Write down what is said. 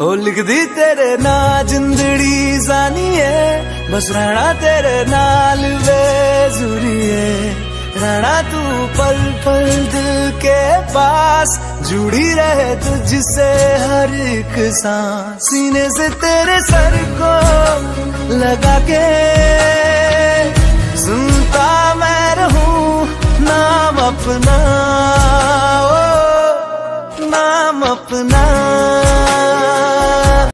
ओ लिख दी तेरे ना जिंदड़ी जानी है, बस रहना तेरे नाल वे जरूरी है। रहना तू पल पल दिल के पास, जुड़ी रहे तुझसे हर एक सांस। सीने से तेरे सर को लगा के सुनता मैं रहूं नाम अपना, ओ नाम अपना।